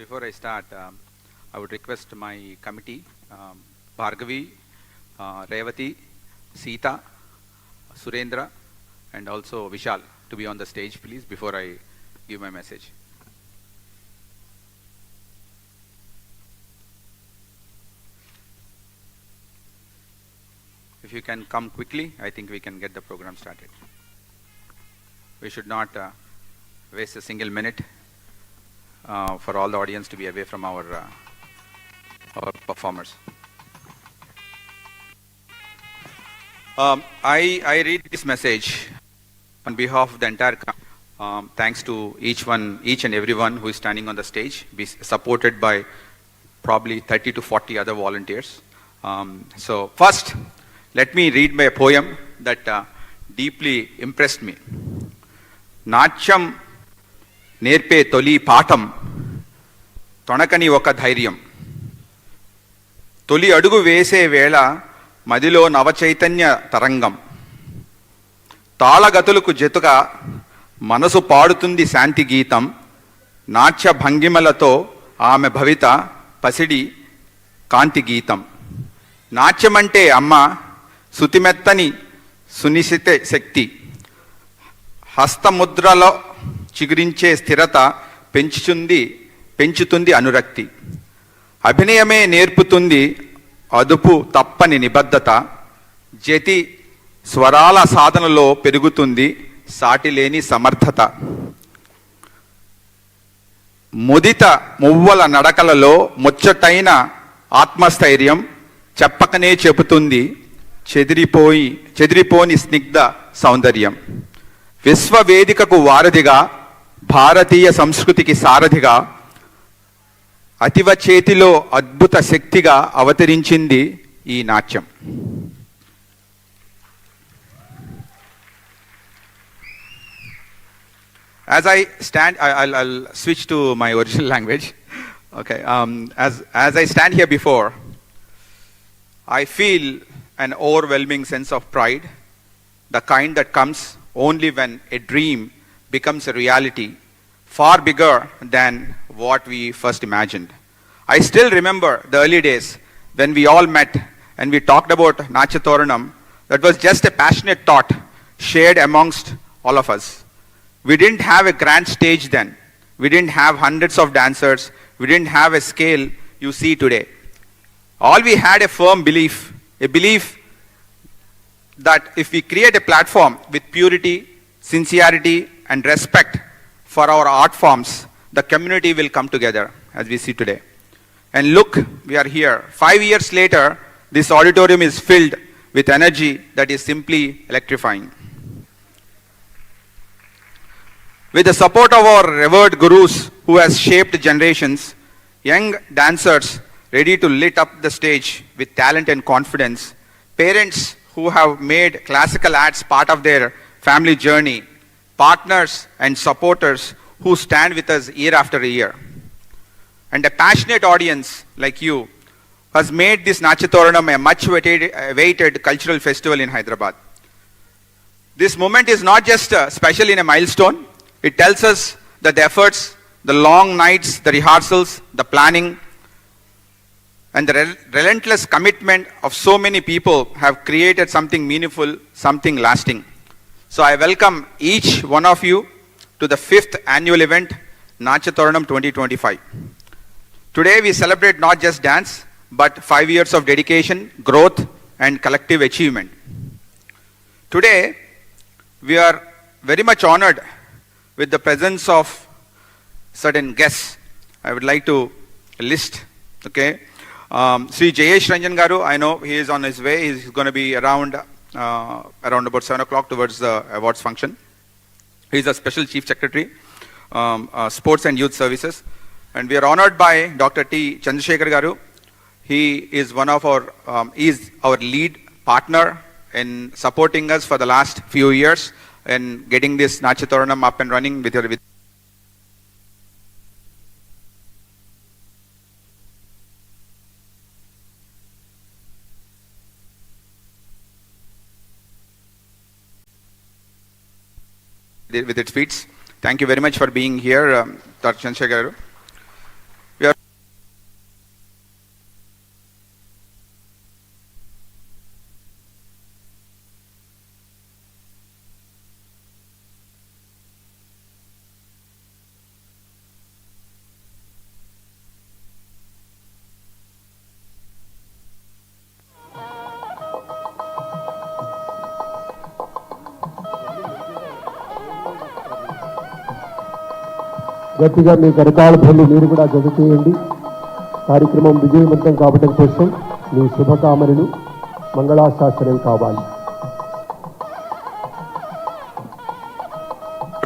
Before I start, I would request my committee, Bhargavi, Revati, Sita, Surendra, and also Vishal to be on the stage, please, before I give my message. If you can come quickly, I think we can get the program started. We should not waste a single minute for all the audience to be away from our performers. I read this message on behalf of the entire thanks to each and everyone who is standing on the stage, supported by probably 30 to 40 other volunteers. So first, let me read my poem that deeply impressed me. నాట్యం నేర్పే తొలి పాఠం తొణకని ఒక ధైర్యం. తొలి అడుగు వేసే వేళ మదిలో నవచైతన్య తరంగం. తాళగతులకు జతుగా మనసు పాడుతుంది శాంతి గీతం. నాట్య భంగిమలతో ఆమె భవిత పసిడి కాంతి గీతం. నాట్యమంటే అమ్మ సుతిమెత్తని సునిశిత శక్తి. హస్తముద్రలో చిగురించే స్థిరత పెంచుతుంది అనురక్తి. అభినయమే నేర్పుతుంది అదుపు తప్పని నిబద్ధత. జతి స్వరాల సాధనలో పెరుగుతుంది సాటిలేని సమర్థత. ముదిత మువ్వల నడకలలో ముచ్చటైన ఆత్మస్థైర్యం చెప్పకనే చెబుతుంది చెదిరిపోని స్నిగ్ధ సౌందర్యం. విశ్వవేదికకు వారధిగా భారతీయ సంస్కృతికి సారథిగా అతివ చేతిలో అద్భుత శక్తిగా అవతరించింది ఈ నాట్యం. As I stand, I'll switch to my original language. Okay. As I stand here before, I feel an overwhelming sense of pride, the kind that comes only when a dream becomes a reality, far bigger than what we first imagined. I still remember the early days when we all met and we talked about Natyathoram. That was just a passionate thought shared amongst all of us. We didn't have a grand stage then. We didn't have hundreds of dancers. We didn't have a scale you see today. All we had a firm belief, a belief that if we create a platform with purity, sincerity, and respect for our art forms, the community will come together as we see today. And look, we are here. 5 years later, this auditorium is filled with energy that is simply electrifying. With the support of our revered gurus who has shaped generations, young dancers ready to lit up the stage with talent and confidence, parents who have made classical arts part of their family journey, partners and supporters who stand with us year after year, and a passionate audience like you has made this Natyathoram a much awaited cultural festival in Hyderabad. This moment is not just special in a milestone. It tells us that the efforts, the long nights, the rehearsals, the planning, and the relentless commitment of so many people have created something meaningful, something lasting. So I welcome each one of you to the 5th annual event, Natyathoram 2025. Today we celebrate not just dance, but 5 years of dedication, growth, and collective achievement. Today we are very much honored with the presence of certain guests. I would like to list, okay. Sri Jayesh Ranjan Garu, I know he is on his way. He's going to be around about 7 o'clock towards the awards function. He's a special chief secretary, sports and youth services. And we are honored by Dr. Chandrasekhar Garu. He is one of he is our lead partner in supporting us for the last few years and getting this Natyathoram up and running with its feats. Thank you very much for being here, Dr. Chandrasekhar. గట్టిగా మీ కరకాల ధ్వనులు మీరు కూడా జత చేయండి. కార్యక్రమం విజయవంతం కావడం కోసం మీ శుభకామనలు మంగళాశాసనం కావాలి.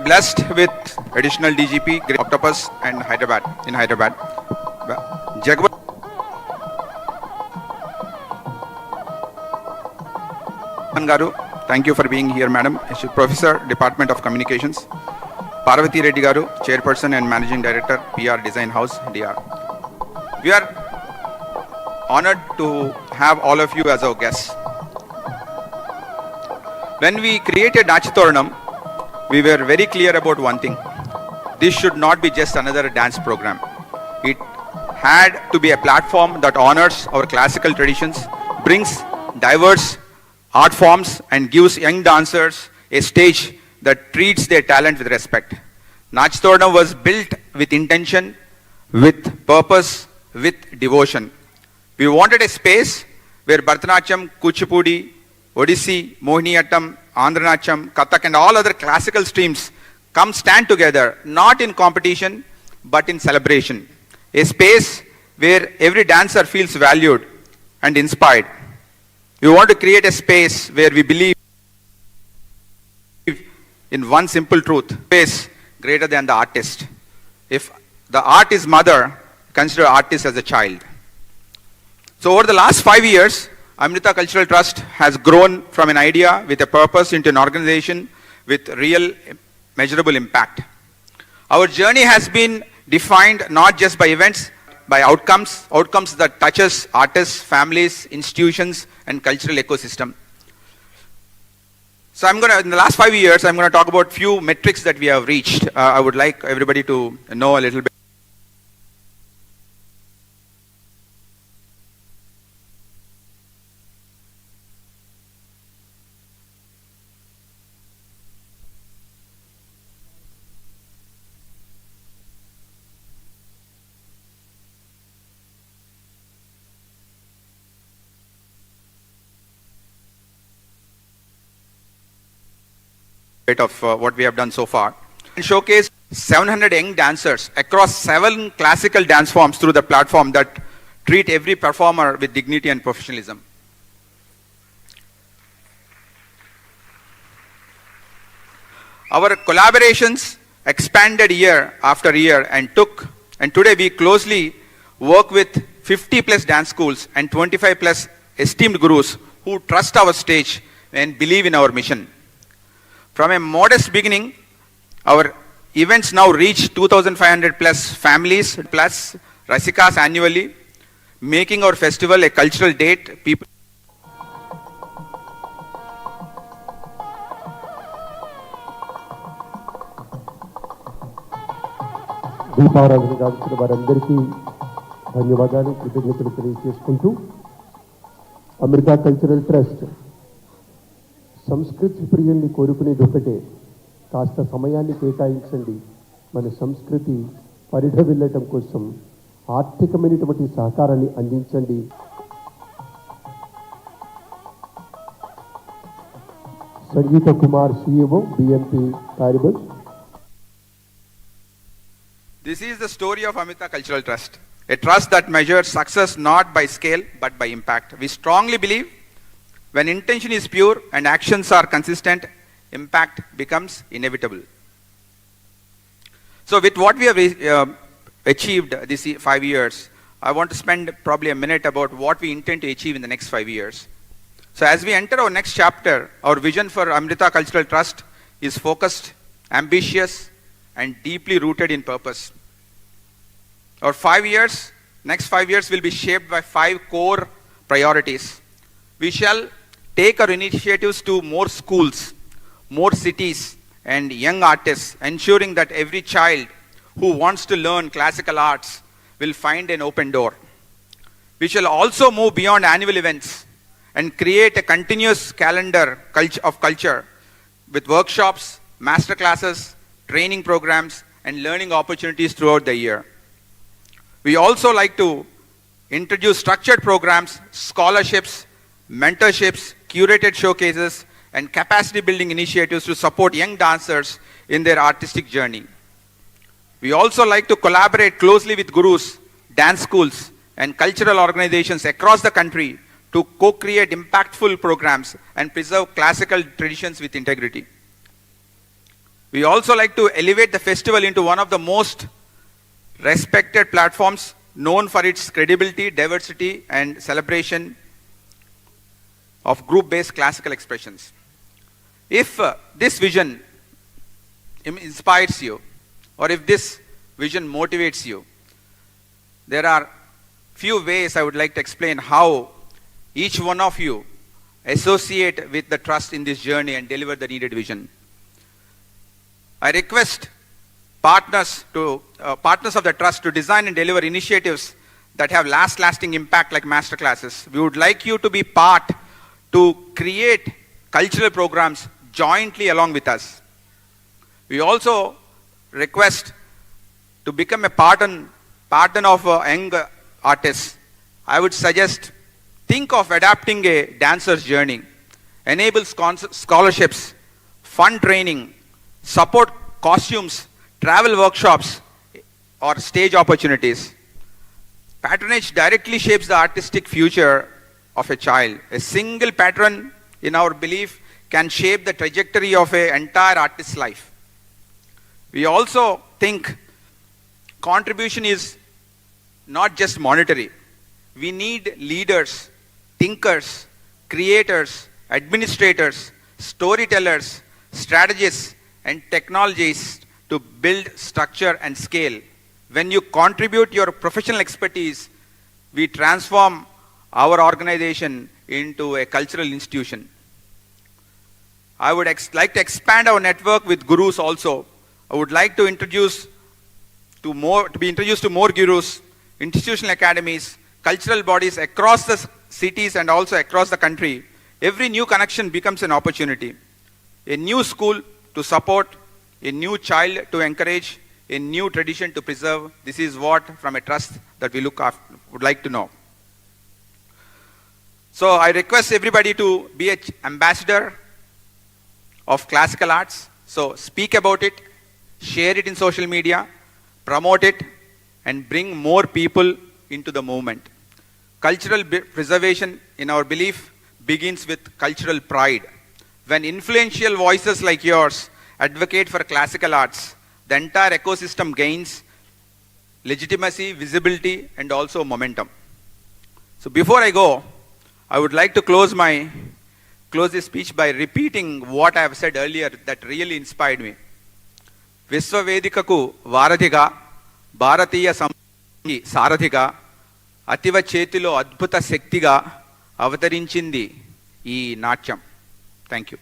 Blessed with additional DGP, Great Octopus and Hyderabad, in Hyderabad. Jagwa Garu, thank you for being here, Madam. Professor, Department of Communications. Parvati Reddy Garu, Chairperson and Managing Director, PR Design House, DR. We are honored to have all of you as our guests. When we created Natyathoram, we were very clear about one thing. This should not be just another dance program. It had to be a platform that honors our classical traditions, brings diverse art forms, and gives young dancers a stage that treats their talent with respect. Natyathoram was built with intention, with purpose, with devotion. We wanted a space where Bharatanatyam, Kuchipudi, Odissi, Mohiniyattam, Andhranacham, Kathak and all other classical streams come stand together, not in competition, but in celebration. A space where every dancer feels valued and inspired. We want to create a space where we believe in one simple truth, space greater than the artist. If the art is mother, consider artist as a child. So over the last 5 years, Amrita Cultural Trust has grown from an idea with a purpose into an organization with real measurable impact. Our journey has been defined not just by events, by outcomes that touches artists, families, institutions, and cultural ecosystem. So in the last 5 years, I'm going to talk about few metrics that we have reached. I would like everybody to know a little bit. Of what we have done so far, and showcase 700 young dancers across 7 classical dance forms through the platform that treat every performer with dignity and professionalism. Our collaborations expanded year after year and today we closely work with 50 plus dance schools and 25 plus esteemed gurus who trust our stage and believe in our mission. From a modest beginning, our events now reach 2,500 plus families plus Rasikas annually, making our festival a cultural date. People దీపారాధన గావించిన వారందరికీ ధన్యవాదాలు, కృతజ్ఞతలు తెలియజేసుకుంటూ America cultural trust సంస్కృతి ప్రియుల్ని కోరుకునేది ఒకటే, కాస్త సమయాన్ని కేటాయించండి, మన సంస్కృతి పరిఢవిల్లటం కోసం ఆర్థికమైనటువంటి సహకారాన్ని అందించండి. సంగీత కుమార్ సిఇఓ బిఎంపి కార్యబల్. This is the story of Amrita Cultural Trust, a trust that measures success not by scale but by impact. We strongly believe when intention is pure and actions are consistent, impact becomes inevitable. So with what we have achieved these 5 years, I want to spend probably a minute about what we intend to achieve in the next 5 years. So as we enter our next chapter, our vision for Amrita Cultural Trust is focused, ambitious, and deeply rooted in purpose. Our next 5 years will be shaped by 5 core priorities. We shall take our initiatives to more schools, more cities, and young artists, ensuring that every child who wants to learn classical arts will find an open door. We shall also move beyond annual events and create a continuous calendar of culture with workshops, master classes, training programs, and learning opportunities throughout the year. We also like to introduce structured programs, scholarships, mentorships, curated showcases, and capacity building initiatives to support young dancers in their artistic journey. We also like to collaborate closely with gurus, dance schools, and cultural organizations across the country to co-create impactful programs and preserve classical traditions with integrity. We also like to elevate the festival into one of the most respected platforms known for its credibility, diversity, and celebration of group-based classical expressions. If this vision inspires you, or if this vision motivates you, there are few ways I would like to explain how each one of you associate with the trust in this journey and deliver the needed vision. I request partners of the trust to design and deliver initiatives that have lasting impact like master classes. We would like you to be part to create cultural programs jointly along with us. We also request to become a partner of young artists. I would suggest, think of adapting a dancer's journey, enable scholarships, fund training, support costumes, travel workshops, or stage opportunities. Patronage directly shapes the artistic future of a child. A single patron, in our belief, can shape the trajectory of an entire artist's life. We also think contribution is not just monetary. We need leaders, thinkers, creators, administrators, storytellers, strategists, and technologists to build structure and scale. When you contribute your professional expertise, we transform our organization into a cultural institution. I would like to expand our network with gurus also. I would like to be introduced to more gurus, institutional academies, cultural bodies across the cities and also across the country. Every new connection becomes an opportunity. A new school to support, a new child to encourage, a new tradition to preserve. This is what from a trust that we would like to know. So I request everybody to be an ambassador of classical arts. So speak about it, share it in social media, promote it, and bring more people into the movement. Cultural preservation, in our belief, begins with cultural pride. When influential voices like yours advocate for classical arts, the entire ecosystem gains legitimacy, visibility, and also momentum. So before I go, I would like to close this speech by repeating what I have said earlier that really inspired me. Vedikaku Varadhiga, Bharatiya Samskruti Sarathiga, Ativa Chetilo Adbhuta Shaktiga Avatarinchindi ee Natyam. Thank you.